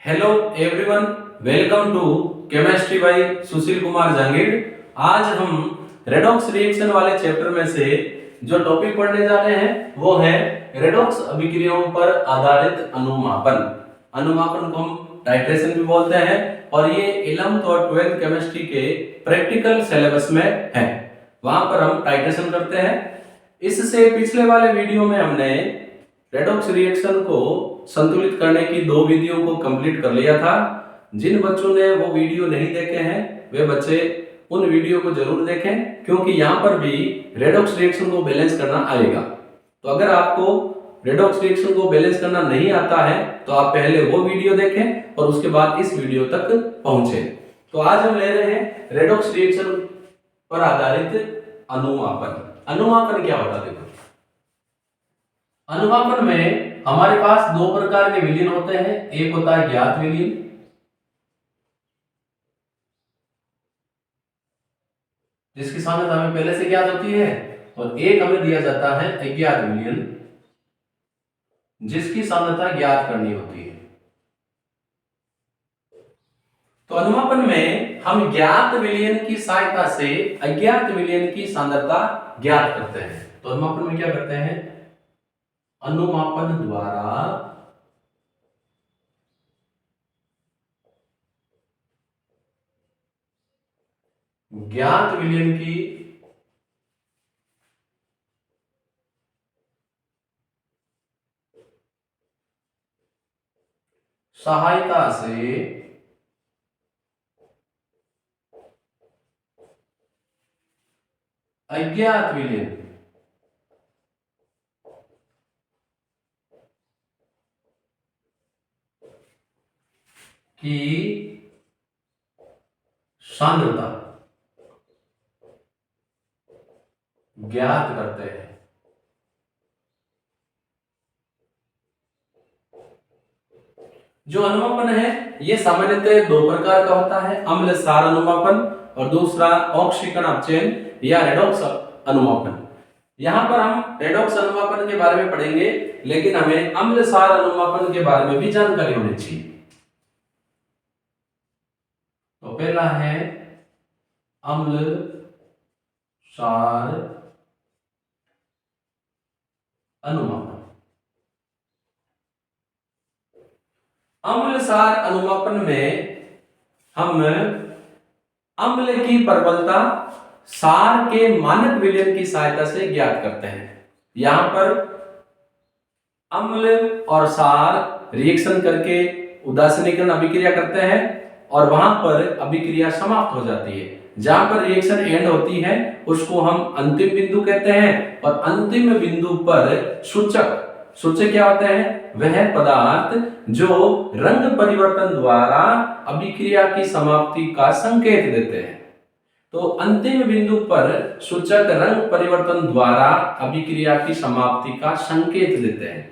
Hello everyone, welcome to chemistry by Sushil Kumar Jahangir. आज हम redox reaction वाले चैप्टर में से जो टॉपिक पढ़ने जा रहे हैं वो है रेडॉक्स अभिक्रियाओं पर आधारित अनुमापन। अनुमापन को हम टाइट्रेशन भी बोलते हैं और ये 11th और 12th केमिस्ट्री के प्रैक्टिकल सिलेबस में है। वहां पर हम टाइट्रेशन करते हैं। इससे पिछले वाले वीडियो में हमने रेडॉक्स रिएक्शन को संतुलित करने की दो विधियों को कंप्लीट कर लिया था। जिन बच्चों ने वो वीडियो नहीं देखे हैं वे बच्चे उन वीडियो को जरूर देखें, क्योंकि यहाँ पर भी रेडॉक्स रिएक्शन को बैलेंस करना आएगा। तो अगर आपको रेडॉक्स रिएक्शन को बैलेंस करना नहीं आता है तो आप पहले वो वीडियो देखें और उसके बाद इस वीडियो तक पहुंचे। तो आज हम ले रहे हैं रेडॉक्स रिएक्शन पर आधारित अनुमापन। अनुमापन क्या होता है? देखो, अनुमापन में हमारे पास दो प्रकार के विलयन होते हैं। एक होता है ज्ञात विलयन, जिसकी सांद्रता हमें पहले से ज्ञात होती है, और एक हमें दिया जाता है अज्ञात विलयन, जिसकी सांद्रता ज्ञात करनी होती है। तो अनुमापन में हम ज्ञात विलयन की सहायता से अज्ञात विलयन की सांद्रता ज्ञात करते हैं। तो अनुमापन में क्या करते हैं? अनुमापन द्वारा ज्ञात विलयन की सहायता से अज्ञात विलयन की सांद्रता ज्ञात करते हैं। जो अनुमापन है ये सामान्यतः दो प्रकार का होता है, अम्ल सार अनुमापन और दूसरा ऑक्सीकरण अपचयन या रेडॉक्स अनुमापन। यहां पर हम रेडॉक्स अनुमापन के बारे में पढ़ेंगे, लेकिन हमें अम्ल सार अनुमापन के बारे में भी जानकारी होनी चाहिए। तो पहला है अम्ल सार अनुमापन। अम्ल सार अनुमापन में हम अम्ल की प्रबलता सार के मानक विलयन की सहायता से ज्ञात करते हैं। यहां पर अम्ल और सार रिएक्शन करके उदासीनीकरण अभिक्रिया करते हैं और वहां पर अभिक्रिया समाप्त हो जाती है। जहां पर रिएक्शन एंड होती है उसको हम अंतिम बिंदु कहते हैं, और अंतिम बिंदु पर सूचक सूचक क्या होते हैं? वह पदार्थ जो रंग परिवर्तन द्वारा अभिक्रिया की समाप्ति का संकेत देते हैं। तो अंतिम बिंदु पर सूचक रंग परिवर्तन द्वारा अभिक्रिया की समाप्ति का संकेत देते हैं।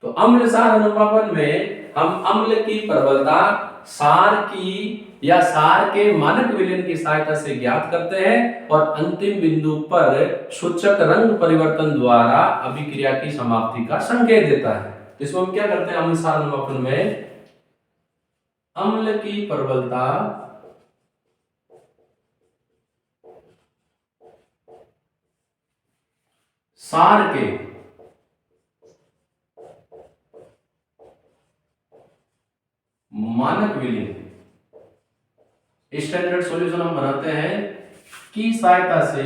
तो अम्ल सार अनुमापन में हम अम्ल की प्रबलता सार की या सार के मानक विलयन की सहायता से ज्ञात करते हैं और अंतिम बिंदु पर सूचक रंग परिवर्तन द्वारा अभिक्रिया की समाप्ति का संकेत देता है। इसमें हम क्या करते हैं? अम्ल सार अनुमापन में अम्ल की प्रबलता सार के मानक विलयन स्टैंडर्ड सॉल्यूशन हम बनाते हैं की सहायता से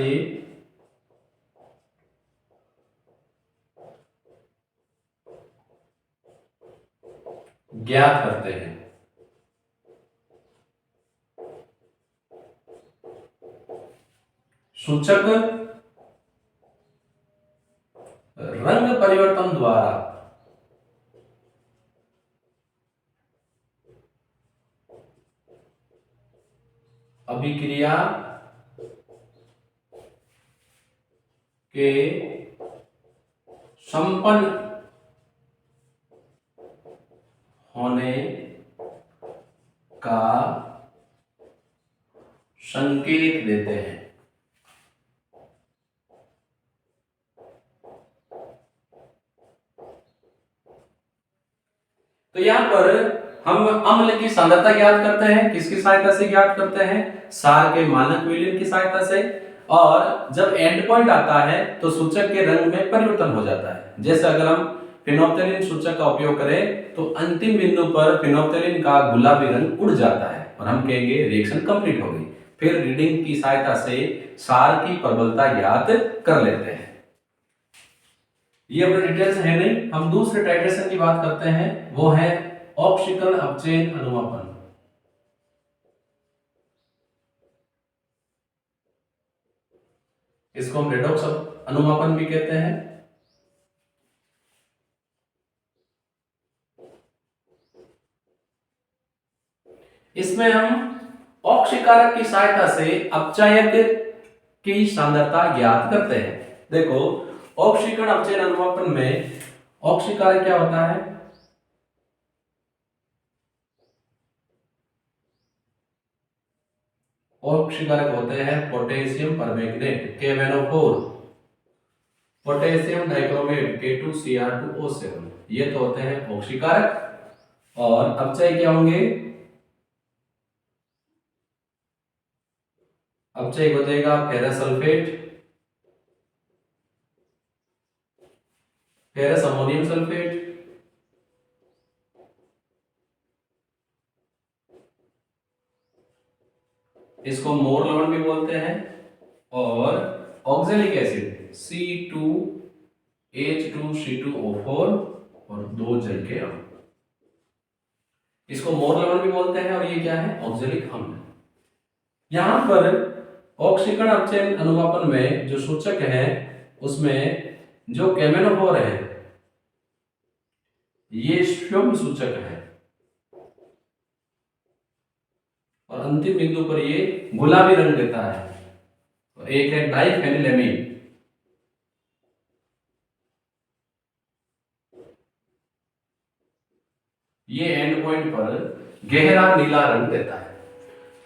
ज्ञात करते हैं। सूचक रंग परिवर्तन द्वारा अभिक्रिया के संपन्न होने का संकेत देते हैं। तो यहां पर हम अम्ल की सांद्रता ज्ञात करते हैं, किसकी सहायता से ज्ञात करते हैं, सार के मानक विलयन की सहायता से। और जब एंड पॉइंट आता है तो सूचक के रंग में परिवर्तन हो जाता है। जैसे अगर हम फिनोप्थेलिन सूचक का उपयोग करें तो अंतिम बिंदु पर फिनोप्थेलिन का गुलाबी रंग उड़ जाता है और हम कहेंगे रिएक्शन कंप्लीट हो गई। फिर रीडिंग की सहायता से सार की प्रबलता ज्ञात कर लेते हैं। ये अपने डिटेल्स है नहीं, हम दूसरे टाइट्रेशन की बात करते हैं, वो है ऑक्सीकरण अपचयन अनुमापन। इसको हम रेडॉक्स अनुमापन भी कहते हैं। इसमें हम ऑक्सीकारक की सहायता से अपचायक की सांद्रता ज्ञात करते हैं। देखो ऑक्सीकरण अपचयन अनुमापन में ऑक्सीकारक क्या होता है, ऑक्सीकारक होते हैं potassium permanganate KMnO4, potassium dichromate K2Cr2O7, ये तो होते हैं ऑक्सीकारक। और अपचय क्या होंगे, अपचय हो जाएगा ferrous sulphate, ferrous ammonium sulphate, इसको मोर लवण भी बोलते हैं। और ऑक्जेलिक एसिड C2H2C2O4 और 2 जल के अम्ल, इसको मोर लवण भी बोलते हैं। और ये क्या है, ऑक्जेलिक अम्ल। यहां पर ऑक्सीकरण अपचयन अनुमापन में जो सूचक है उसमें जो KMnO4 है ये स्वयं सूचक है और अंतिम बिंदु पर ये गुलाबी रंग देता है। और एक है डाइफेनिलएमीन, ये एंड पॉइंट पर गहरा नीला रंग देता है।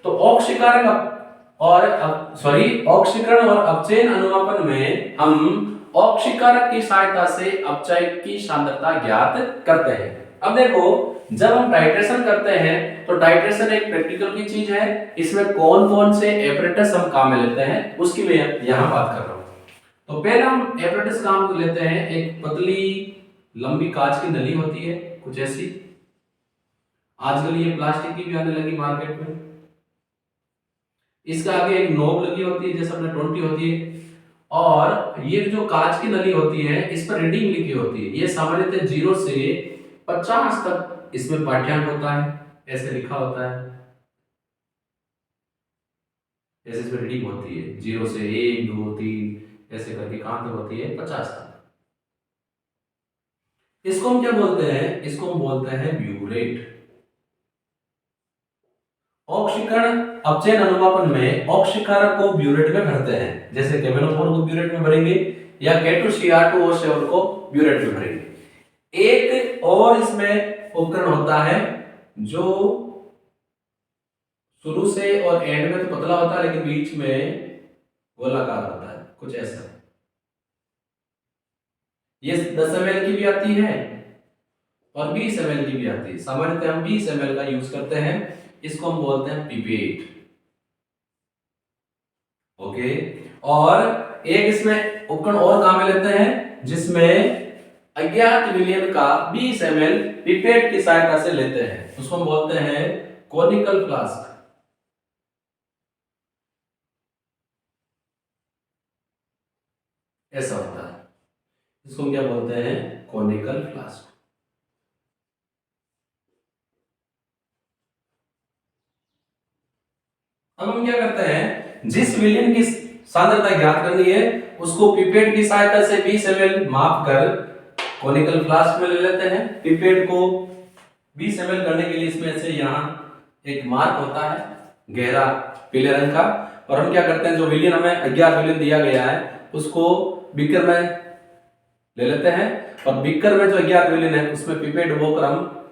तो ऑक्सीकरण ऑक्सीकरण और अपचयन अनुमापन में हम ऑक्सीकारक की सहायता से अपचय की सांद्रता ज्ञात करते हैं। अब देखो जब हम टाइट्रेशन करते हैं तो टाइट्रेशन एक प्रैक्टिकल की चीज है, इसमें कौन कौन से एपरेटस हम काम में लेते हैं उसकी मैं यहां बात कर रहा हूं। तो पहले हम एपरेटस काम में लेते हैं, एक पतली लंबी कांच की नली होती है कुछ ऐसी, आजकल ये प्लास्टिक की भी आने लगी मार्केट में। इसका आगे एक नोब लगी होती है जैसे अपने 20 होती है, और ये जो कांच की नली होती है इस पर रीडिंग लिखी होती है। ये सामान्यतः 0 से 50 तक इसमें पाठ्यांक होता है, ऐसे लिखा होता है, ऐसे इसमें रीडिंग होती है 0 से 1 2 3 ऐसे करके कहां तक होती है 50 तक। इसको हम क्या बोलते हैं, इसको हम बोलते हैं ब्यूरेट। ऑक्सीकरण अपचयन अनुमापन में ऑक्सीकारक को ब्यूरेट में भरते हैं, जैसे KMnO4 को ब्यूरेट में भरेंगे या K2Cr2O7 को ब्यूरेट में भरेंगे। एक और इसमें उपकरण होता है जो शुरू से और एंड में तो पतला होता है लेकिन बीच में गोलाकार होता है कुछ ऐसा। ये 10 ml की भी आती है और 20 ml की भी आती है। सामान्यतः हम 20 ml का यूज करते हैं, इसको हम बोलते हैं पिपेट। ओके, और एक इसमें उपकरण और काम में लेते हैं जिसमें अज्ञात विलयन का 20 ml पिपेट की सहायता से लेते हैं, उसको हम बोलते हैं कोनिकल फ्लास्क। ऐसा होता है, इसको हम क्या बोलते हैं, कोनिकल फ्लास्क। अब हम क्या करते हैं, जिस विलयन की सांद्रता ज्ञात करनी है उसको पिपेट की सहायता से 20 ml माप कर कोनिकल फ्लास्क में ले लेते हैं। पिपेट को 20 ml करने के लिए इसमें से यहाँ एक मार्क होता है गहरा पीले रंग का, और हम क्या करते हैं जो विलयन हमें अज्ञात विलयन दिया गया है उसको बीकर में ले लेते हैं, और बीकर में जो अज्ञात विलयन है उसमें पिपेट डुबोकर हम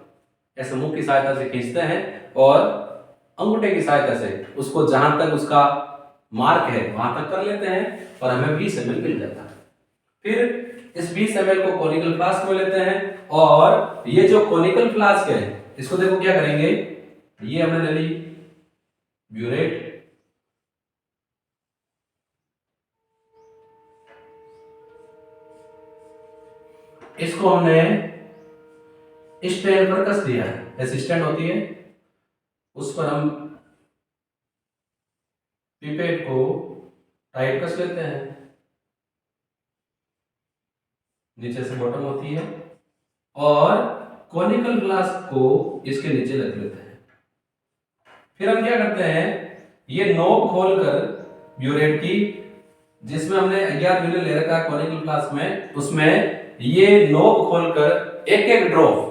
ऐसे मुंह की सहायता से खींचते हैं और अंगूठे की सहायता से उसको जहां तक उसका मार्क है वहां तक कर लेते हैं और हमें 20 ml मिल जाता है। फिर इस 20 ml को कोनिकल फ्लास्क में लेते हैं, और ये जो कोनिकल फ्लास्क है इसको देखो क्या करेंगे, ये हमने ले ली ब्यूरेट, इसको हमने स्टैंड पर कस दिया है, ऐसी स्टैंड होती है, उस पर हम पिपेट को टाइट कस लेते हैं, नीचे से बॉटम होती है, और कॉनिकल फ्लास्क को इसके नीचे रख लेते हैं। फिर हम क्या करते हैं, ये नोब खोलकर ब्यूरेट की, जिसमें हमने अज्ञात विलेन ले रखा है कॉनिकल फ्लास्क में, उसमें ये नोब खोलकर एक एक ड्रॉप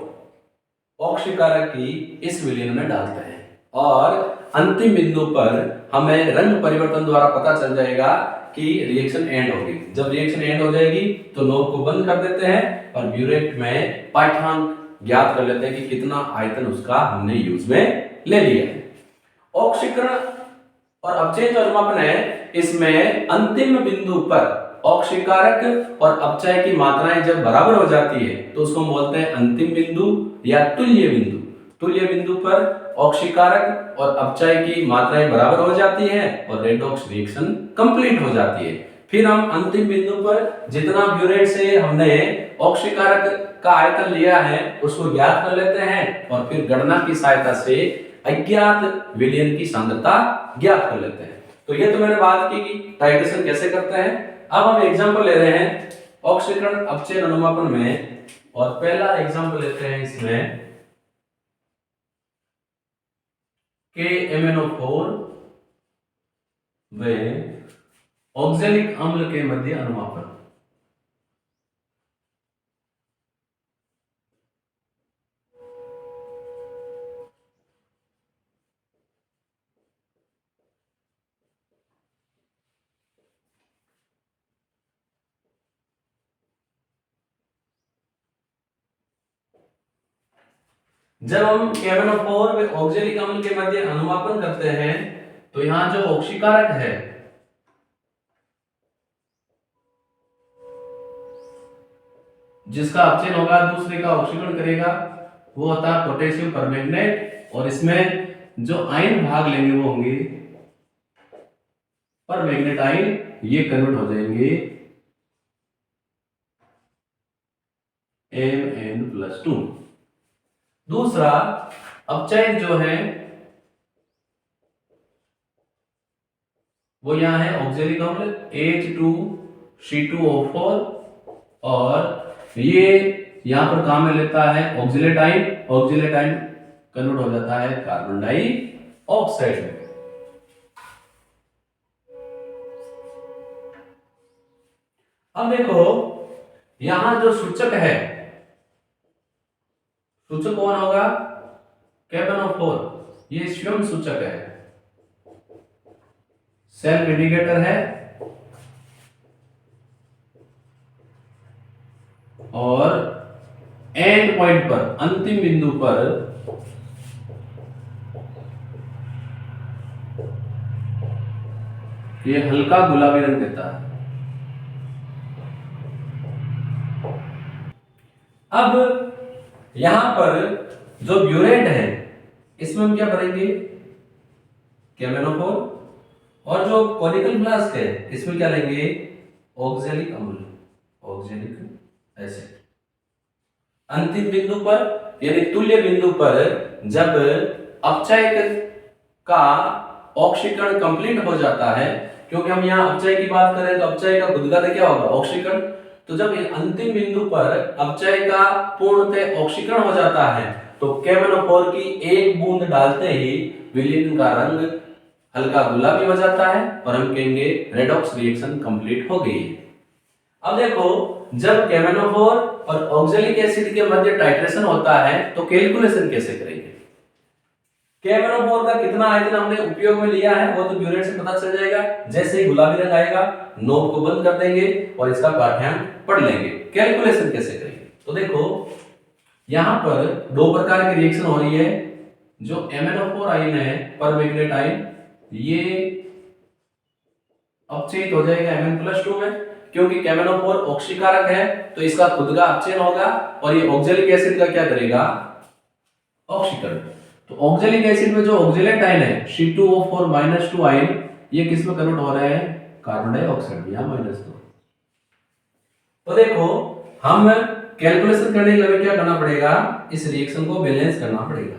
ऑक्सीकारक की इस विलेन में डालते हैं, और अंतिम बिंदु पर हमें रंग परिवर्तन द्वारा पता चल जाएगा कि रिएक्शन एंड होगी। जब रिएक्शन एंड हो जाएगी तो नोब को बंद कर देते हैं और ब्यूरेट में पाठ्यांक ज्ञात कर लेते हैं कि कितना आयतन उसका हमने यूज में ले लिया है। ऑक्सीकरण और अपचय जो मापन है, इसमें अंतिम बिंदु पर ऑक्सीकारक और अपचय की मात्राएं जब बराबर हो जाती है तो उसको बोलते हैं अंतिम बिंदु या तुल्य बिंदु। तुल्य बिंदु पर ऑक्सीकारक और अपचय की मात्राएं बराबर हो जाती हैं और रेडॉक्स रिएक्शन कंप्लीट हो जाती है। फिर हम अंतिम बिंदु पर जितना ब्यूरेट से हमने ऑक्सीकारक का आयतन लिया है उसको ज्ञात कर लेते हैं और फिर गणना की सहायता से अज्ञात विलयन की सांद्रता ज्ञात कर लेते हैं। तो ये तो मैंने बात की कि टाइट्रेशन कैसे करते हैं। अब हम एग्जांपल ले रहे हैं ऑक्सीकरण अपचय अनुमापन में, और पहला एग्जांपल लेते हैं इसमें KMnO4 व ऑक्सैलिक अम्ल के मध्य अनुमापन। जब हम KMnO4 व ऑक्सैलिक अम्ल के मध्य अनुमापन करते हैं तो यहां जो ऑक्सीकारक है जिसका अपचयन होगा दूसरे का ऑक्सीकरण करेगा वो होता है पोटेशियम परमैंगनेट, और इसमें जो आयन भाग लेंगे वो होंगे परमैंगनेट आयन, ये कन्वर्ट हो जाएंगे Mn+2। दूसरा अपचयन जो है वो यहां है ऑक्सैलिक अम्ल H2C2O4, और ये यहां पर काम में लेता है oxalate ion, oxalate ion convert हो जाता है कार्बन डाइऑक्साइड में। अब देखो यहां जो सूचक है, सूचक कौन होगा, KMnO4, ये स्वयं सूचक है, सेल्फ इंडिकेटर है, और एंड पॉइंट पर अंतिम बिंदु पर ये हल्का गुलाबी रंग देता है। अब यहां पर जो ब्यूरेट है इसमें हम क्या करेंगे, KMnO4, और जो कॉनिकल फ्लास्क है इसमें क्या लेंगे, ऑक्सैलिक अम्ल, ऑक्सैलिक एसिड। अंतिम बिंदु पर यानी तुल्य बिंदु पर जब अपचय का ऑक्सीकरण कंप्लीट हो जाता है, क्योंकि हम यहाँ अपचय की बात करें तो अपचय का गुदगत क्या होगा, ऑक्सीकरण। तो जब अंतिम बिंदु पर अपचय का पूर्णतः ऑक्सीकरण हो जाता है तो KMnO4 की एक बूंद डालते ही विलयन का रंग हल्का गुलाबी हो जाता है और हम कहेंगे रेडॉक्स रिएक्शन कंप्लीट हो गई है। अब देखो जब KMnO4 और ऑक्सैलिक एसिड के मध्य टाइट्रेशन होता है तो कैलकुलेशन कैसे करेंगे। KMnO4 का कितना आयतन हमने उपयोग में लिया है वो तो ब्यूरेट से पता चल जाएगा, जैसे ही गुलाबी रंग आएगा नोब को बंद कर देंगे और इसका पाठ्यांक पढ़ लेंगे। कैलकुलेशन कैसे करेंगे, तो देखो यहां पर दो प्रकार की रिएक्शन हो रही है। जो MnO4 आयन है परमैंगनेट आयन, ये अपचयित हो जाएगा Mn+2 में, क्योंकि KMnO4 ऑक्सीकारक है तो इसका खुद का अपचयन होगा और ये ऑक्सैलिक एसिड का क्या करेगा, ऑक्सीकरण। तो ऑक्जेलिक एसिड में जो ऑक्जेलेट आयन है C2O4 -2 आयन, ये किस में कन्वर्ट हो रहा है? कार्बन डाइऑक्साइड, यहां -2। तो देखो, हम कैलकुलेशन करने के लिए हमें क्या करना पड़ेगा? इस रिएक्शन को बैलेंस करना पड़ेगा।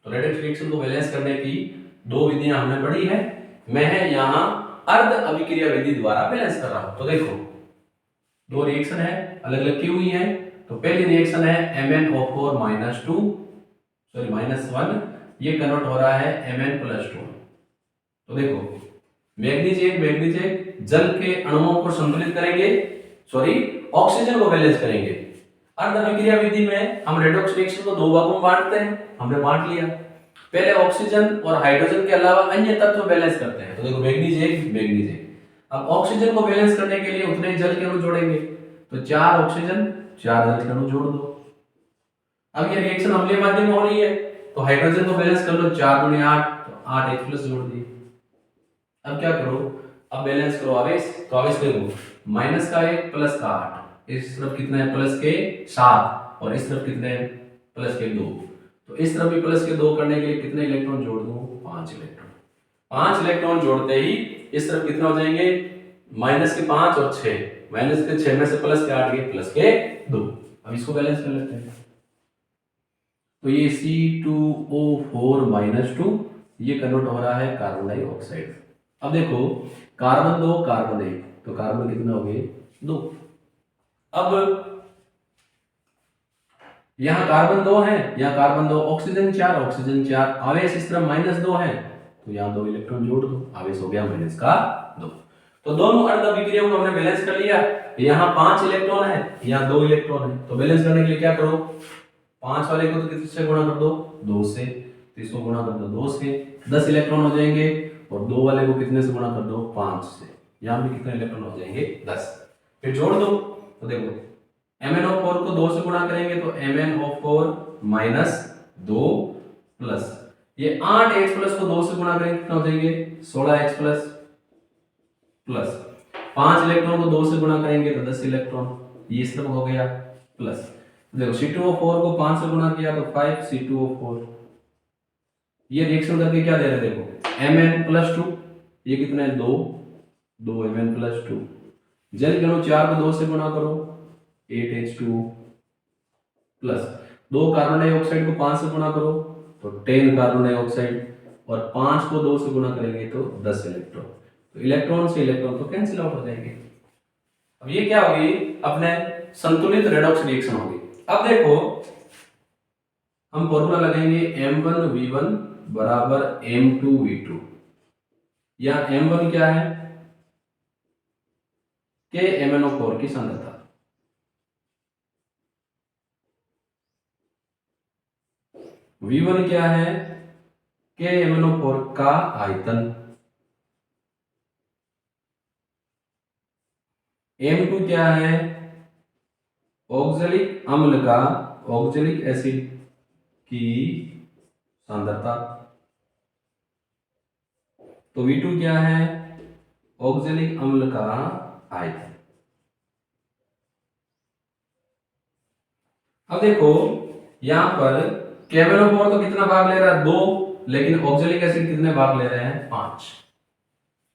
तो रेडॉक्स रिएक्शन को बैलेंस करने की दो विधियां हमने पढ़ी है। मैं यहाँ अर्ध अभिक्रिया विधि द्वारा बैलेंस कर रहा हूं। तो देखो, दो रिएक्शन है, अलग अलग की हुई है। तो पहली रिएक्शन है MnO4 -2 सॉरी -1, ये कन्वर्ट हो रहा है Mn+2। तो देखो, मैग्नीज जल के अणुओं को संतुलित करेंगे, सॉरी ऑक्सीजन को बैलेंस करेंगे। अर्ध अभिक्रिया विधि में हम रेडॉक्स रिएक्शन को दो भागों में बांटते हैं, हमने बांट लिया। पहले ऑक्सीजन और हाइड्रोजन के अलावा अन्य तत्व बैलेंस करते हैं। तो देखो, मैग्नीज एक। अब ऑक्सीजन को बैलेंस करने के लिए उतने जल के अणु जोड़ेंगे। तो 4 ऑक्सीजन 4 जल के अणु जोड़ दो। अब ये रिएक्शन अम्लीय माध्यम में हो रही है, तो हाइड्रोजन को बैलेंस कर लो, 4 दूनी 8, तो 8 H+ जोड़ दिए। अब क्या करो? अब बैलेंस करो आवेश। तो आवेश देखो, माइनस का 1 प्लस का 8, इस तरफ कितना है? प्लस के 7, और इस तरफ कितने हैं? प्लस के 2। तो इस तरफ भी प्लस के 2 करने के लिए कितने इलेक्ट्रॉन जोड़ दूं? 5 इलेक्ट्रॉन। 5 इलेक्ट्रॉन जोड़ते ही इस तरफ कितना हो जाएंगे? माइनस के 5 और 6, माइनस के 6 में से प्लस के 8 गए, प्लस के 2। अब इसको बैलेंस कर लेते हैं। तो ये C2O4 -2 ये कन्वर्ट हो रहा है कार्बन डाइऑक्साइड। अब देखो, कार्बन 2 कार्बन 1, तो कार्बन कितना हो गए? 2। अब यहां कार्बन 2 है, यहां कार्बन 2, ऑक्सीजन 4 ऑक्सीजन 4, आवेश इस तरफ -2 है, तो यहां 2 इलेक्ट्रॉन जोड़ दो, आवेश हो गया -2। तो दोनों अर्ध अभिक्रियाओं को हमने बैलेंस कर लिया। यहां 5 इलेक्ट्रॉन है, यहां 2 इलेक्ट्रॉन है। तो बैलेंस करने के लिए क्या करो? 5 वाले को तो किससे गुणा कर दो? 2 से। तो इसको गुणा कर दो 2 से, 10 इलेक्ट्रॉन हो जाएंगे। और 2 वाले को कितने से गुणा कर दो? 5 से। यहां भी कितने इलेक्ट्रॉन हो जाएंगे? 10। फिर जोड़ दो। तो देखो, MnO4 को 2 से गुणा करेंगे तो MnO4 -2 प्लस ये 8H+ को 2 से गुणा करेंगे कितना हो जाएंगे? 16H+ प्लस 5 इलेक्ट्रॉन को 2 से गुणा करेंगे तो 10 इलेक्ट्रॉन, ये सब हो गया प्लस। देखो, C2O4 को 5 से गुणा किया तो 5C2O4। ये रिएक्शन करके क्या दे रहे हैं? देखो, Mn+2, ये कितना है? 2 Mn+2। जल के अणु 4 को 2 से गुणा करो, 8H2 प्लस 2 कार्बन डाइऑक्साइड को 5 से गुणा करो तो 10 कार्बन डाइऑक्साइड, और 5 को 2 से गुणा करेंगे तो 10 इलेक्ट्रॉन। तो इलेक्ट्रॉन से इलेक्ट्रॉन तो कैंसिल आउट हो जाएंगे। अब ये क्या होगी? अपने संतुलित रेडॉक्स रिएक्शन होगी। अब देखो, हम फॉर्मूला लगाएंगे M1V1 बराबर M2V2। यहां M1 क्या है? KMnO4 की सांद्रता। V1 क्या है? KMnO4 का आयतन। M2 क्या है? ऑक्जेलिक अम्ल का, ऑक्जेलिक एसिड की सांद्रता। तो V2 क्या है? ऑक्जेलिक अम्ल का आयतन। अब देखो, यहां पर KMnO4 तो कितना भाग ले रहा है? 2, लेकिन ऑक्जेलिक एसिड कितने भाग ले रहे हैं? 5,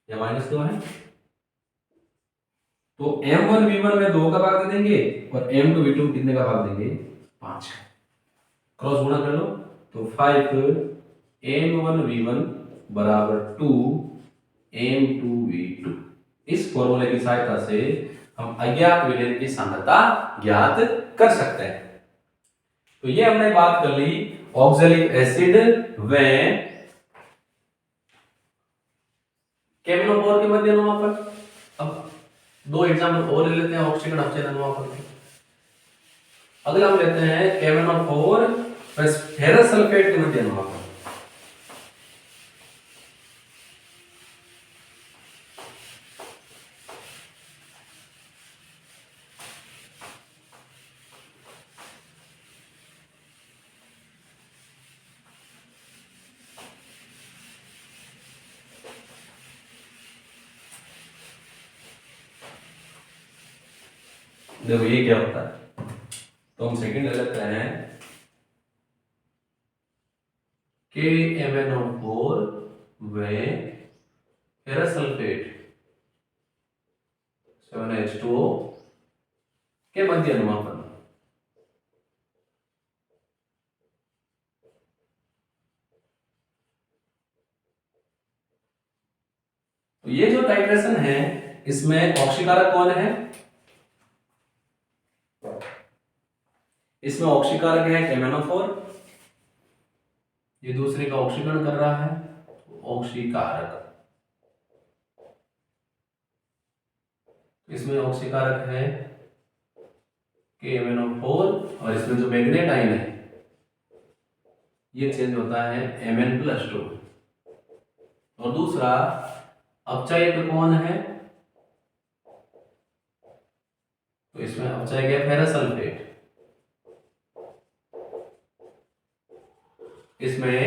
या -2 है। तो M1V1 में 2 का भाग दे देंगे और M2V2 में कितने का भाग देंगे? 5 का। क्रॉस गुणा कर लो तो 5 M1V1 बराबर 2 M2V2। इस फॉर्मूले की सहायता से हम अज्ञात विलयन की सांद्रता ज्ञात कर सकते हैं। तो ये हमने बात कर ली ऑक्जेलिक एसिड व KMnO4 के मध्य अनुपात पर। अब 2 एग्जाम्पल और ले लेते हैं ऑक्सीजन ऑक्सीजन अनुपात पर। अगला हम लेते हैं KMnO4 प्लस फेरस सल्फेट के मध्य अनुपात पर। देखो, ये क्या होता है? तो हम सेकंड ले लेते हैं KMnO4 व फेरस सल्फेट 7H2O के मध्य अनुमापन। तो ये जो टाइट्रेशन है इसमें ऑक्सीकारक कौन है? इसमें ऑक्सीकारक है KMnO4, ये दूसरे का ऑक्सीकरण कर रहा है, ऑक्सीकारक। इसमें ऑक्सीकारक है KMnO4 और इसमें जो मैग्नेट आयन है ये चेंज होता है Mn+2। और दूसरा अपचायक कौन है? तो इसमें अपचायक है फेरस सल्फेट। इसमें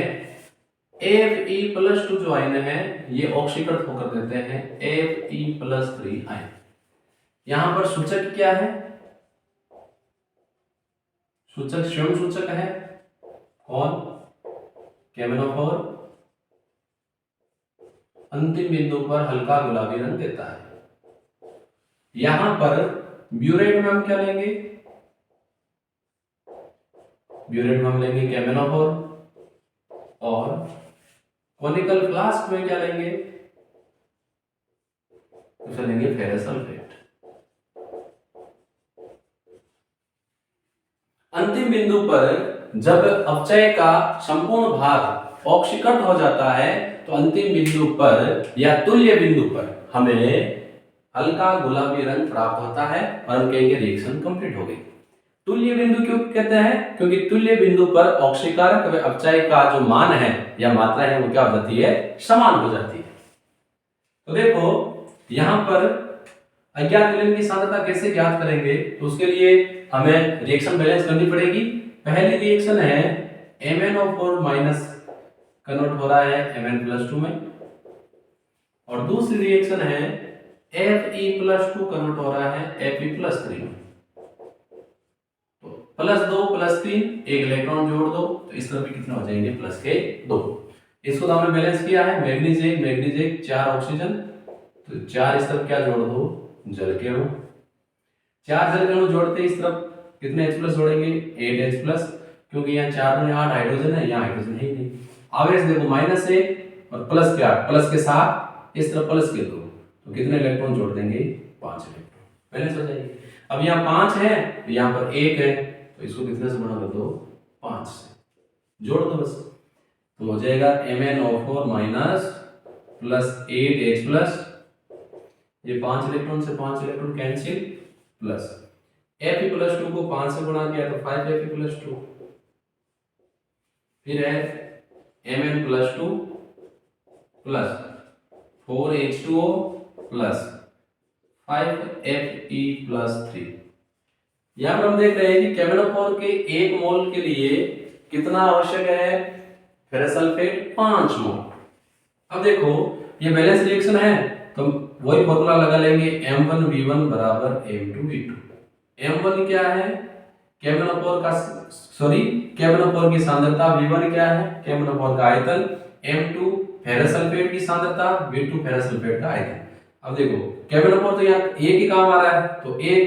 Fe+2 जो आयन है ये ऑक्सीकृत होकर देते हैं Fe+3 आयन। यहां पर सूचक क्या है? सूचक स्वयं सूचक है कौन? KMnO4 अंतिम बिंदु पर हल्का गुलाबी रंग देता है। यहां पर ब्यूरेट में हम क्या लेंगे? ब्यूरेट में हम लेंगे KMnO4 और कोनिकल फ्लास्क में क्या लेंगे? उसे लेंगे फेरस सल्फेट। अंतिम बिंदु पर जब अपचय का संपूर्ण भाग ऑक्सीकृत हो जाता है तो अंतिम बिंदु पर या तुल्य बिंदु पर हमें हल्का गुलाबी रंग प्राप्त होता है और हम कहेंगे रिएक्शन कंप्लीट हो गई। तुल्य बिंदु क्यों कहते हैं? क्योंकि तुल्य बिंदु पर ऑक्सीकारक व अपचय का जो मान है या मात्रा है वो क्या हो जाती है? समान हो जाती है। तो देखो यहां पर अज्ञात विलयन की सांद्रता कैसे ज्ञात करेंगे? तो उसके लिए हमें रिएक्शन बैलेंस करनी पड़ेगी। पहली रिएक्शन है MnO4 माइनस कन्वर्ट हो रहा है Mn+2 में, और दूसरी रिएक्शन है Fe+2 कन्वर्ट हो रहा है Fe+3 में। तो +2 +3 एक इलेक्ट्रॉन जोड़ दो तो इस तरफ भी कितना हो जाएंगे? +2। इसको तो हमने बैलेंस किया है, मैग्नीज 1 4 ऑक्सीजन, तो 4 इस तरफ क्या जोड़ दो? जल के अणु। 4 जल के अणु जोड़ते इस तरफ कितने H+ जोड़ेंगे? 8H+, क्योंकि यहाँ 4 में 8 हाइड्रोजन है, यहाँ हाइड्रोजन है ही नहीं। आवेश देखो -1 और प्लस के 8, प्लस के 7 इस तरफ प्लस के 2, तो कितने इलेक्ट्रॉन जोड़ देंगे? 5 इलेक्ट्रॉन बैलेंस हो जाएगी। अब यहाँ 5 है तो यहाँ पर 1 है, तो इसको कितने से गुणा कर दो? 5 से जोड़ दो बस, तो हो जाएगा MnO4 माइनस प्लस 8H+, ये 5 इलेक्ट्रॉन से 5 इलेक्ट्रॉन कैंसिल, प्लस Fe+2 को 5 से गुणा किया तो 5Fe+2, फिर है Mn+2 plus 4H2O plus 5Fe+3। यहां पर हम देख रहे हैं कि KMnO4 के 1 मोल के लिए कितना आवश्यक है? फेरस सल्फेट 5 मोल। अब देखो ये बैलेंस रिएक्शन है तो वही फॉर्मूला लगा लेंगे, M1V1 बराबर M2V2। M1 क्या है? KMnO4 की सांद्रता, V1 क्या है? KMnO4 का आयतन, M2 फेरस सल्फेट की सांद्रता, V2 फेरस सल्फेट का आयतन। अब देखो KMnO4 तो यहाँ एक ही काम आ रहा है, तो एक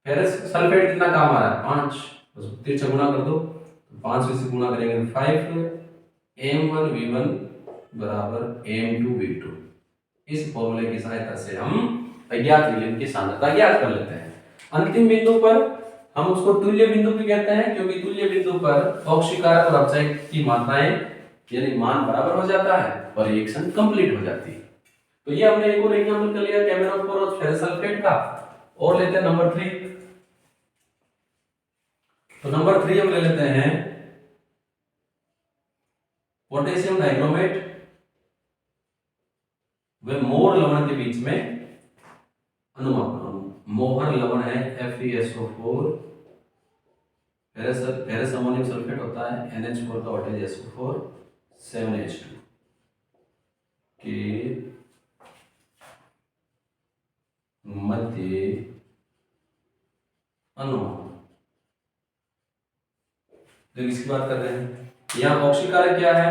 फेरस सल्फेट कितना काम आ रहा है? 5, बस 3 से गुणा कर दो, तो 5 से गुणा करेंगे 5 M1V1 बराबर M2V2। इस फॉर्मूले की सहायता से हम अज्ञात विलयन की सांद्रता ज्ञात कर लेते हैं। अंतिम बिंदु पर हम उसको तुल्य बिंदु भी कहते हैं, क्योंकि तुल्य बिंदु पर ऑक्सीकारक और अपचय की मात्राएं यानी मान बराबर हो जाता है और रिएक्शन कंप्लीट हो जाती है। तो ये हमने एक और एग्जांपल कर लिया KMnO4 और फेरस सल्फेट का, और लेते हैं नंबर 3। तो नंबर 3 हम ले लेते हैं पोटेशियम डाइक्रोमेट वे मोर लवण के बीच में अनुमापन। मोहर लवण है FeSO4, फेरस अमोनियम सल्फेट होता है NH4 का वोल्टेज SO4 7H2 के मध्य अनुमापन। तो किसकी बात कर रहे हैं? यहाँ ऑक्सीकारक क्या है?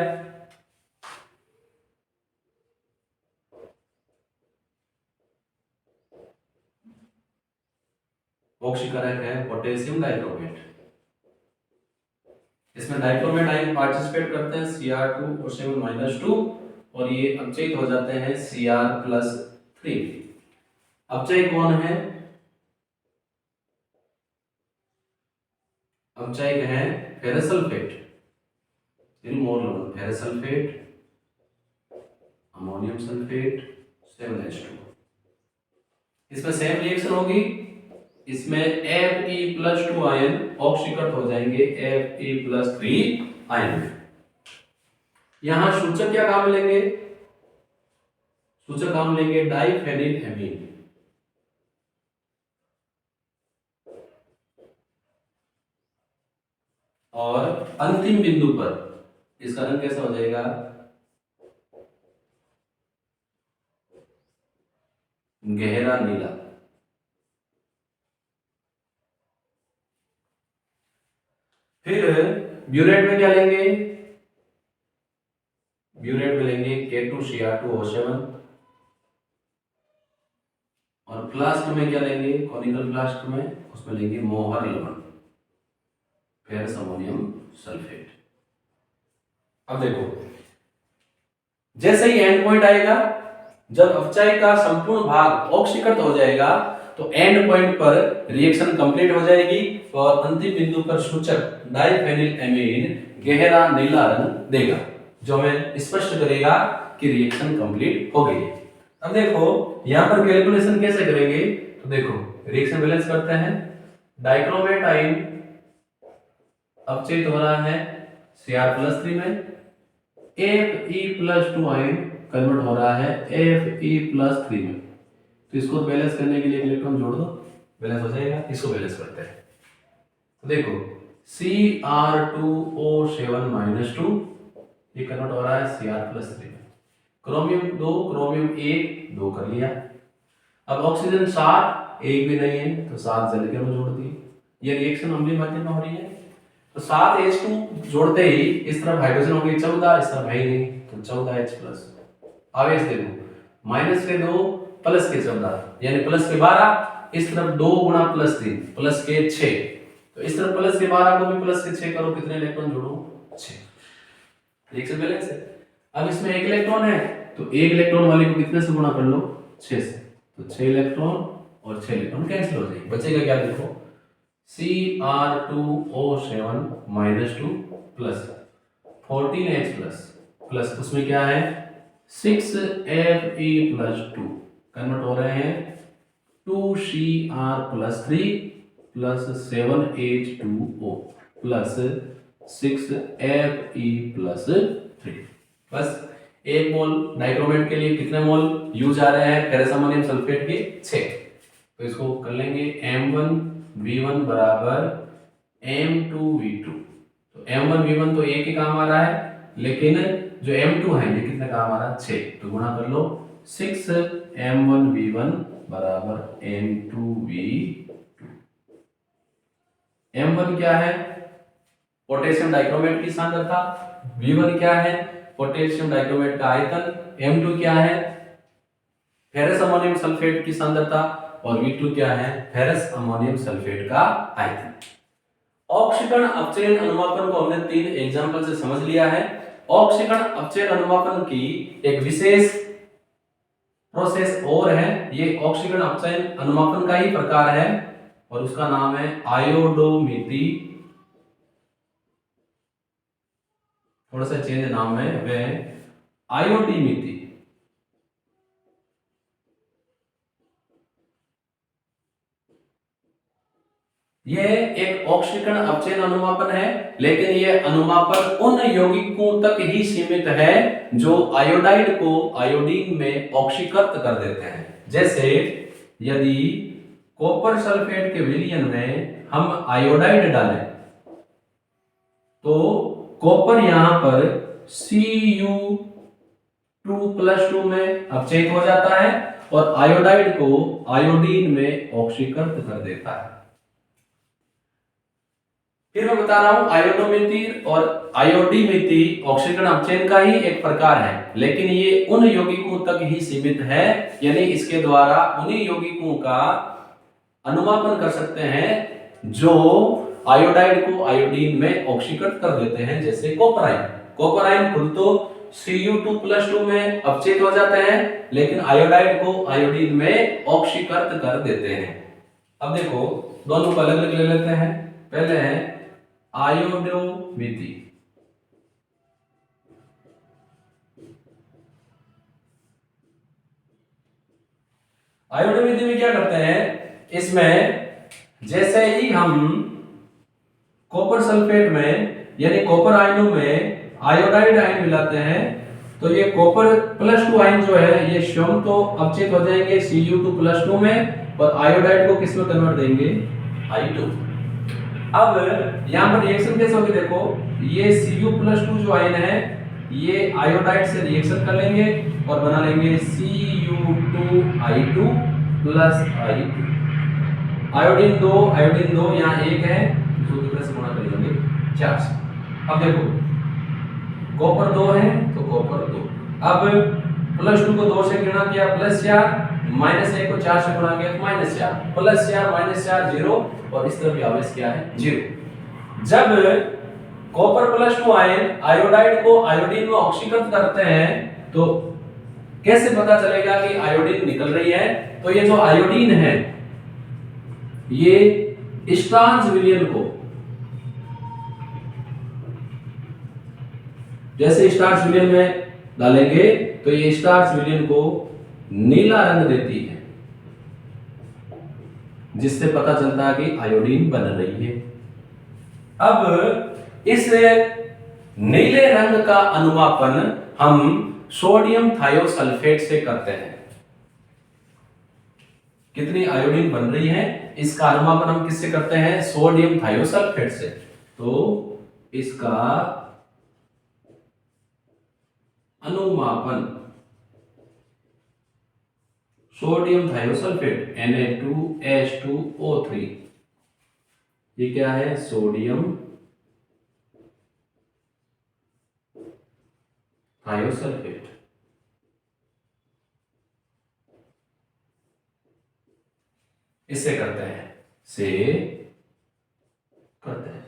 ऑक्सीकारक है पोटेशियम डाइक्रोमेट। इसमें डाइक्रोमेट आयन पार्टिसिपेट करते हैं Cr2O7-2 और ये अपचयित हो जाते हैं Cr+3। अपचय कौन है? अपचयक है फेरस सल्फेट, मोर लवण, ferrous sulphate, ammonium sulphate, 7H2। इसमें सेम रिएक्शन होगी, इसमें Fe+2 आयन ऑक्सीकृत हो जाएंगे Fe+3 आयन में। यहां सूचक क्या काम लेंगे? सूचक काम लेंगे डाइफेनिल एमीन। और अंतिम बिंदु पर इसका रंग कैसा हो जाएगा? गहरा नीला। फिर ब्यूरेट में क्या लेंगे? ब्यूरेट में लेंगे K2Cr2O7 और फ्लास्क में क्या लेंगे? कॉनिकल फ्लास्क में उसमें लेंगे मोहर लवण, फेरस अमोनियम सल्फेट। अब देखो, जैसे ही एंड पॉइंट आएगा, जब अपचय का संपूर्ण भाग ऑक्सीकृत हो जाएगा तो एंड पॉइंट पर रिएक्शन कंप्लीट हो जाएगी और अंतिम बिंदु पर सूचक डाइफेनिल एमीन गहरा नीला रंग देगा, जो हमें स्पष्ट करेगा कि रिएक्शन कंप्लीट हो गई है। अब देखो यहां पर कैलकुलेशन कैसे करेंगे? तो देखो रिएक्शन बैलेंस करते हैं। डाइक्रोमेट आयन अपचयित हो रहा है Cr+3 में, Fe+2 आयन कन्वर्ट हो रहा है Fe+3 में। तो इसको बैलेंस करने के लिए इलेक्ट्रॉन जोड़ दो, बैलेंस हो जाएगा। इसको बैलेंस करते हैं। तो देखो Cr2O7-2 ये कन्वर्ट हो रहा है Cr+3 में। क्रोमियम 2, क्रोमियम 1 2 कर लिया। अब ऑक्सीजन 7 एक भी नहीं है तो 7 जल के जोड़ दिए। ये रिएक्शन अम्लीय माध्यम में हो रही है तो 7H2 जोड़ते ही इस तरफ हाइड्रोजन हो गई 14, इस तरफ है ही नहीं तो 14H+। आवेश देखो माइनस के 2 प्लस के 14 यानी प्लस के 12, इस तरफ 2 गुणा +3 प्लस के 6, तो इस तरफ प्लस के 12 को भी प्लस के 6 करो, कितने इलेक्ट्रॉन जोड़ो? 6। रिएक्शन बैलेंस है। अब इसमें 1 इलेक्ट्रॉन है तो 1 इलेक्ट्रॉन वाले को कितने से गुणा कर लो? 6 से। तो 6 इलेक्ट्रॉन और 6 इलेक्ट्रॉन कैंसिल हो जाएंगे, बचेगा क्या? देखो Cr2O7-2 प्लस 14H प्लस उसमें क्या है 6Fe+2 कन्वर्ट हो रहे हैं 2Cr+3 plus 7H2O plus 6Fe+3। बस एक मोल डाइक्रोमेट के लिए कितने मोल यूज आ रहे हैं फेरस अमोनियम सल्फेट के? 6। तो इसको कर लेंगे M1V1 बराबर M2V2। तो M1V1 तो एक ही काम आ रहा है, लेकिन जो M2 है ये कितने काम आ रहा है? 6। तो गुणा कर लो 6M1V1 बराबर M2V2। M1 क्या है? पोटेशियम डाइक्रोमेट की सांद्रता। V1 क्या है? पोटेशियम डाइक्रोमेट का आयतन। M2 क्या है? फेरस अमोनियम सल्फेट की सांद्रता। और V2 क्या है? फेरस अमोनियम सल्फेट का आयतन। ऑक्सीकरण अपचयन अनुमापन को हमने 3 एग्जांपल से समझ लिया है। ऑक्सीकरण अपचयन अनुमापन की एक विशेष प्रोसेस और है, ये ऑक्सीकरण अपचयन अनुमापन का ही प्रकार है और उसका नाम है आयोडोमिति। थोड़ा सा चेंज नाम है, वह आयोडीमिति। यह एक ऑक्सीकरण अपचयन अनुमापन है, लेकिन यह अनुमापन उन यौगिकों तक ही सीमित है जो आयोडाइड को आयोडीन में ऑक्सीकृत कर देते हैं। जैसे यदि कॉपर सल्फेट के विलयन में हम आयोडाइड डालें तो कॉपर यहां पर Cu2+2 में अपचयित हो जाता है और आयोडाइड को आयोडीन में ऑक्सीकृत कर देता है। फिर मैं बता रहा हूं आयोडोमिथि और आयोडीमिथि ऑक्सीकरण अपचयन का ही एक प्रकार है, लेकिन ये उन यौगिकों तक ही सीमित है, यानी इसके द्वारा उन्हीं यौगिकों का अनुमापन कर सकते हैं जो आयोडाइड को आयोडीन में ऑक्सीकृत कर देते हैं, जैसे कॉपराइन। कॉपराइन खुद तो Cu2+2 में अपचयित हो जाते हैं, लेकिन आयोडाइड को आयोडीन में ऑक्सीकृत कर देते हैं। अब देखो दोनों को अलग अलग ले लेते हैं। पहले है आयोडोमिथि। आयोडोमिथि में क्या करते हैं, इसमें जैसे ही हम कॉपर सल्फेट में यानी कॉपर आयनों में आयोडाइड आयन मिलाते हैं, तो ये Copper+2 आयन जो है ये स्वयं तो अपचयित हो जाएंगे Cu2+2 में, और आयोडाइड को किस में कन्वर्ट देंगे, I2। अब यहां पर रिएक्शन कैसे होगी, देखो ये Cu+2 जो आयन है ये आयोडाइड से रिएक्शन कर लेंगे और बना लेंगे Cu2I2 प्लस I2। आयोडीन 2 यहाँ 1 है, दूसरे से गुणा कर लेंगे 4 से। अब देखो कॉपर 2 है तो कॉपर 2, अब +2 को 2 से गुणा किया +4, -1 को 4 से गुणा किया -4, +4 -4 0, और इस तरफ भी आवेश क्या है 0। जब Copper+2 आयन आयोडाइड को आयोडीन में ऑक्सीकृत करते हैं तो कैसे पता चलेगा कि आयोडीन निकल रही है, तो ये जो आयोडीन है ये स्टार्च विलयन को, जैसे स्टार्च विलयन में डालेंगे तो ये स्टार्च विलयन को नीला रंग देती है, जिससे पता चलता है कि आयोडीन बन रही है। अब इस नीले रंग का अनुमापन हम सोडियम थायोसल्फेट से करते हैं। कितनी आयोडीन बन रही है इसका अनुमापन हम किससे करते हैं, सोडियम थायोसल्फेट से। तो इसका अनुमापन सोडियम थायोसल्फेट Na2H2O3, ये क्या है, सोडियम थायोसल्फेट। इससे करते हैं, से करते हैं,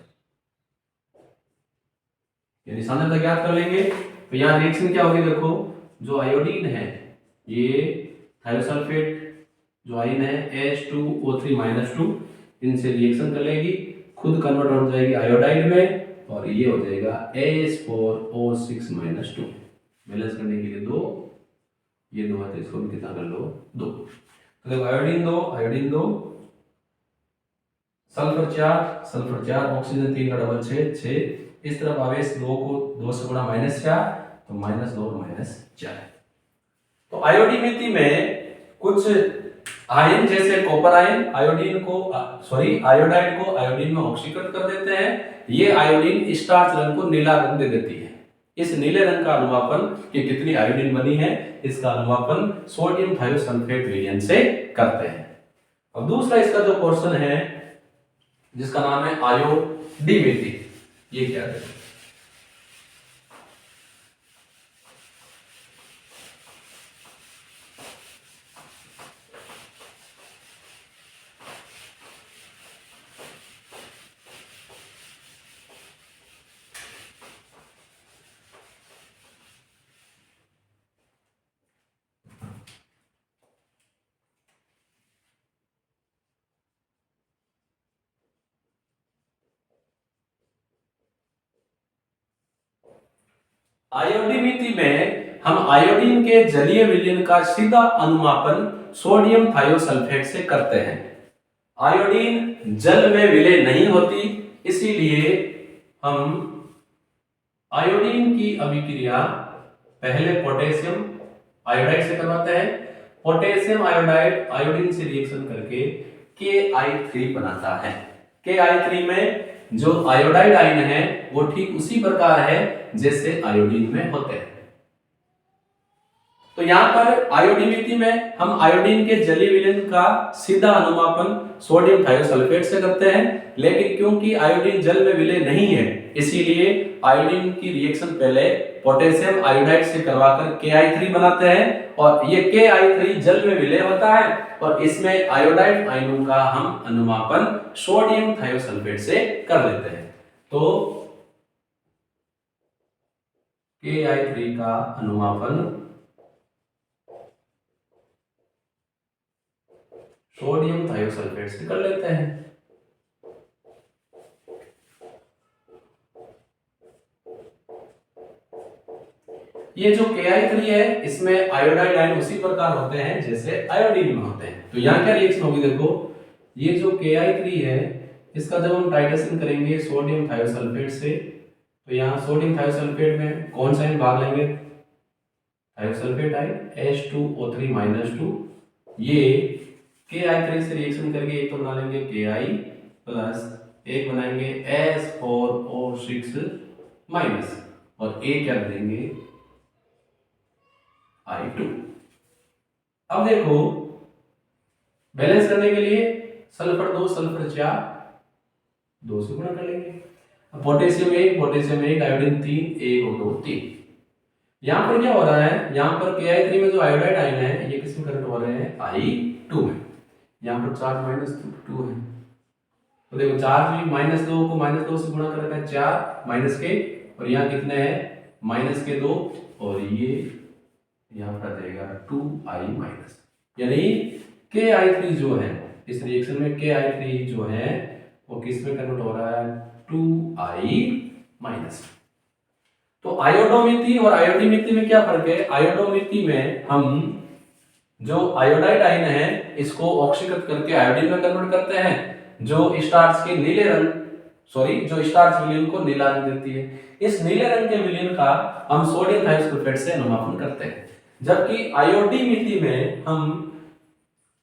यानी सांद्रता ज्ञात कर लेंगे। तो यहां रिएक्शन क्या होगी, देखो जो आयोडीन है ये थायोसल्फेट जो आयन है H2O3-2 इनसे रिएक्शन कर लेगी, खुद कन्वर्ट हो जाएगी आयोडाइड में, और ये हो जाएगा AS4O6-2। बैलेंस करने के लिए 2, ये 2 है तो इसको भी कितना कर लो 2। तो देखो आयोडीन 2, सल्फर 4, ऑक्सीजन 3 का डबल 6, इस तरफ आवेश 2 को 2 से गुणा -4, तो -2 और -4। तो आयोडीमिथि में कुछ आयन जैसे कॉपर आयन आयोडाइड को आयोडीन में ऑक्सीकृत कर देते हैं। ये आयोडीन स्टार्च रंग को नीला रंग दे देती है। इस नीले रंग का अनुमापन कि कितनी आयोडीन बनी है, इसका अनुमापन सोडियम थायोसल्फेट विलयन से करते हैं। अब दूसरा इसका जो पोर्शन है जिसका नाम है आयोडीमिथि, ये क्या है, आयोडीमिथि में हम आयोडीन के जलीय विलयन का सीधा अनुमापन सोडियम थायोसल्फेट से करते हैं। आयोडीन जल में विलय नहीं होती, इसीलिए हम आयोडीन की अभिक्रिया पहले पोटेशियम आयोडाइड से करवाते हैं। पोटेशियम आयोडाइड आयोडीन से रिएक्शन करके KI3 बनाता है। KI3 में जो आयोडाइड आयन है वो ठीक उसी प्रकार है जैसे आयोडीन में होते हैं। तो यहाँ पर आयोडीमिति में हम आयोडीन के जलीय विलयन का सीधा अनुमापन सोडियम थायोसल्फेट से करते हैं, लेकिन क्योंकि आयोडीन जल में विलय नहीं है, इसीलिए आयोडीन की रिएक्शन पहले पोटेशियम आयोडाइड से करवाकर KI3 बनाते हैं और ये KI3 जल में विलय होता है और इसमें आयोडाइड आयनों का हम अनुमापन सोडियम थायोसल्फेट से कर लेते हैं। तो KI3 का अनुमापन सोडियम थायोसल्फेट से कर लेते हैं। ये जो KI3 है इसमें आयोडाइड आयन उसी प्रकार होते हैं जैसे आयोडीन में होते हैं। तो यहाँ क्या रिएक्शन होगी, देखो ये जो KI3 है इसका जब हम टाइट्रेशन करेंगे सोडियम थायोसल्फेट से, तो यहाँ सोडियम थायोसल्फेट में कौन सा आयन भाग लेंगे, थायोसल्फेट आयन H2O3-2, ये KI3 से रिएक्शन करके एक तो बना लेंगे Ki प्लस एक बनाएंगे S4O6 और एक क्या देंगे I2। अब देखो बैलेंस करने के लिए सल्फर 2 सल्फर 4 2 से गुणा कर लेंगे। अब पोटेशियम 1 आयोडीन 3 1 और 2 3। यहाँ पर क्या हो रहा है, यहाँ पर KI3 में जो आयोडाइड आयन है ये किस में कन्वर्ट हो रहे हैं I2 में। यहाँ पर चार्ज -2 है, तो देखो चार्ज भी -2 को -2 से गुणा कर रखा है 4 माइनस के, और यहाँ कितने हैं -2 और ये यहाँ पर जाएगा 2I-, यानी KI3 जो है इस रिएक्शन में KI3 जो है वो किस में कन्वर्ट हो रहा है 2I-। तो आयोडोमिति और आयोडीमिति में क्या फर्क है, आयोडोमिति में हम जो आयोडाइड आयन है इसको ऑक्सीकृत करके आयोडीन में कन्वर्ट करते हैं, जो स्टार्च के नीले रंग जो स्टार्च विलयन को नीला रंग देती है। इस नीले रंग के विलयन का हम सोडियम थायोसल्फेट से अनुमापन करते हैं, जबकि आयोडीमिति में हम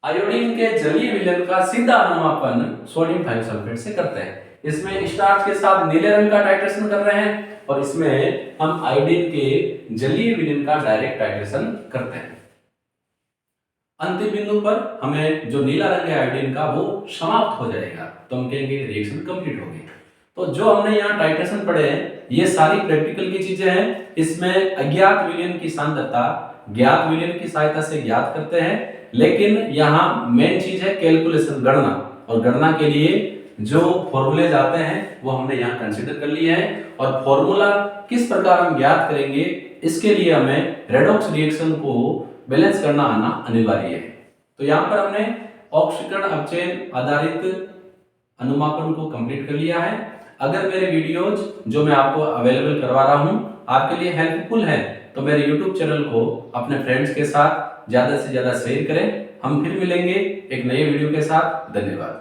आयोडीन के जलीय विलयन का सीधा अनुमापन सोडियम थायोसल्फेट से करते हैं। इसमें स्टार्च के साथ नीले रंग का टाइट्रेशन कर रहे हैं और इसमें हम आयोडीन के जलीय विलयन का डायरेक्ट टाइट्रेशन करते हैं। अंतिम बिंदु पर हमें जो नीला रंग है आयोडीन का वो समाप्त हो जाएगा, तो हम कहेंगे रिएक्शन कंप्लीट हो गई। तो जो हमने यहाँ टाइट्रेशन पढ़े हैं ये सारी प्रैक्टिकल की चीजें हैं। इसमें अज्ञात विलयन की सांद्रता ज्ञात विलयन की सहायता से ज्ञात करते हैं, लेकिन यहाँ मेन चीज है कैलकुलेशन, गणना, और गणना के लिए जो फॉर्मूले आते हैं वो हमने यहाँ कंसीडर कर लिए हैं। और फॉर्मूला किस प्रकार हम ज्ञात करेंगे इसके लिए हमें रेडॉक्स रिएक्शन को बैलेंस करना आना अनिवार्य है। तो यहाँ पर हमने ऑक्सीकरण अपचयन आधारित अनुमापन को कंप्लीट कर लिया है। अगर मेरे वीडियोज जो मैं आपको अवेलेबल करवा रहा हूँ आपके लिए हेल्पफुल है तो मेरे YouTube चैनल को अपने फ्रेंड्स के साथ ज्यादा से ज्यादा शेयर करें। हम फिर मिलेंगे एक नए वीडियो के साथ। धन्यवाद।